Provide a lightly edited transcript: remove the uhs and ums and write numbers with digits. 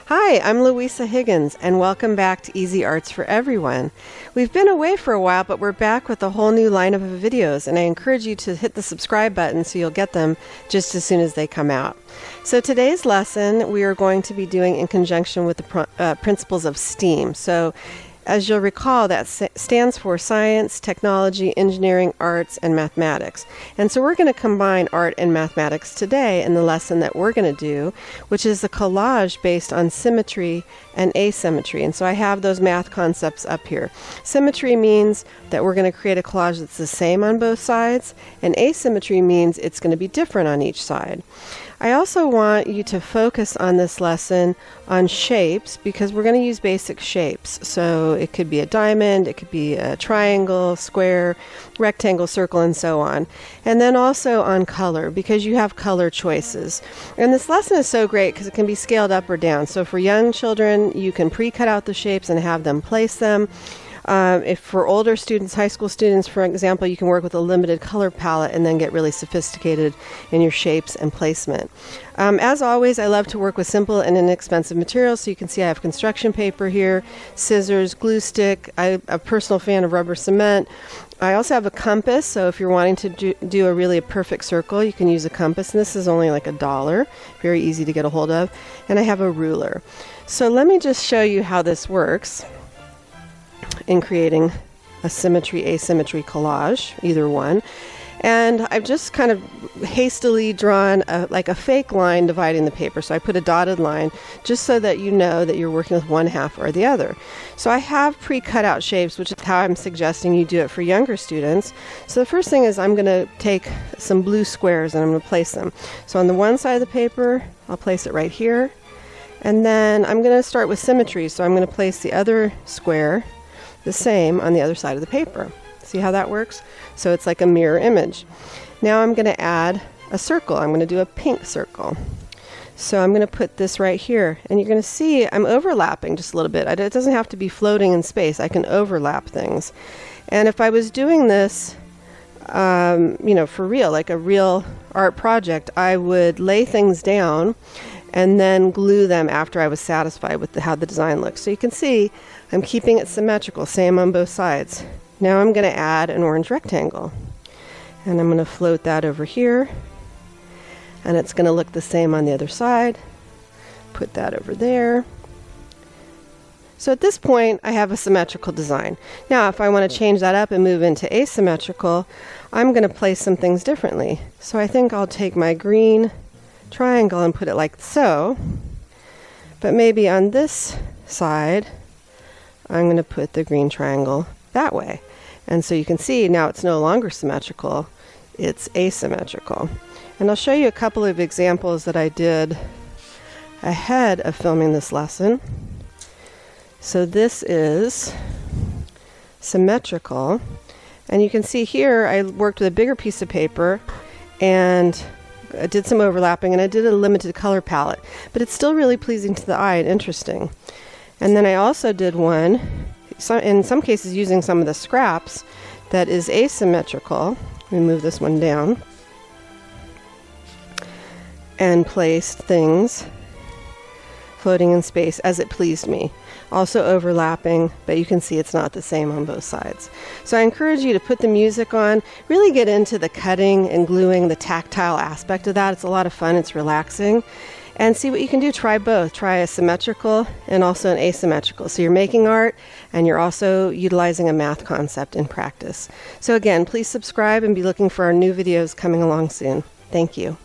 Hi, I'm Louisa Higgins, and welcome back to Easy Arts for Everyone. We've been away for a while, but we're back with a whole new lineup of videos, and I encourage you to hit the subscribe button so you'll get them just as soon as they come out. So today's lesson we are going to be doing in conjunction with the principles of STEAM. So as you'll recall, that stands for Science, Technology, Engineering, Arts, and Mathematics. And so we're going to combine art and mathematics today in the lesson that we're going to do, which is a collage based on symmetry and asymmetry. And so I have those math concepts up here. Symmetry means that we're going to create a collage that's the same on both sides, and asymmetry means it's going to be different on each side. I also want you to focus on this lesson on shapes because we're going to use basic shapes. So it could be a diamond, it could be a triangle, square, rectangle, circle, and so on. And then also on color because you have color choices. And this lesson is so great because it can be scaled up or down. So for young children, you can pre-cut out the shapes and have them place them. If for older students, high school students, for example, you can work with a limited color palette and then get really sophisticated in your shapes and placement. As always, I love to work with simple and inexpensive materials. So you can see I have construction paper here, scissors, glue stick. I'm a personal fan of rubber cement. I also have a compass, so if you're wanting to do a perfect circle, you can use a compass. And this is only like $1, very easy to get a hold of. And I have a ruler. So let me just show you how this works in creating a symmetry-asymmetry collage, either one. And I've just kind of hastily drawn like a fake line dividing the paper. So I put a dotted line just so that you know that you're working with one half or the other. So I have pre-cut out shapes, which is how I'm suggesting you do it for younger students. So the first thing is I'm going to take some blue squares and I'm going to place them. So on the one side of the paper, I'll place it right here. And then I'm going to start with symmetry. So I'm going to place the other square the same on the other side of the paper. See how that works? So it's like a mirror image. Now I'm going to add a circle. I'm going to do a pink circle. So I'm going to put this right here. And you're going to see I'm overlapping just a little bit. It doesn't have to be floating in space. I can overlap things. And if I was doing this, for real, like a real art project, I would lay things down and then glue them after I was satisfied with how the design looks. So you can see I'm keeping it symmetrical, same on both sides. Now I'm going to add an orange rectangle. And I'm going to float that over here. And it's going to look the same on the other side. Put that over there. So at this point, I have a symmetrical design. Now, if I want to change that up and move into asymmetrical, I'm going to place some things differently. So I think I'll take my green triangle and put it like so. But maybe on this side, I'm going to put the green triangle that way. And so you can see now it's no longer symmetrical, it's asymmetrical. And I'll show you a couple of examples that I did ahead of filming this lesson. So this is symmetrical. And you can see here I worked with a bigger piece of paper and I did some overlapping and I did a limited color palette. But it's still really pleasing to the eye and interesting. And then I also did one, in some cases using some of the scraps, that is asymmetrical. Let me move this one down. And placed things floating in space as it pleased me. Also overlapping, but you can see it's not the same on both sides. So I encourage you to put the music on, really get into the cutting and gluing, the tactile aspect of that. It's a lot of fun, it's relaxing. And see what you can do. Try both. Try a symmetrical and also an asymmetrical. So you're making art and you're also utilizing a math concept in practice. So again, please subscribe and be looking for our new videos coming along soon. Thank you.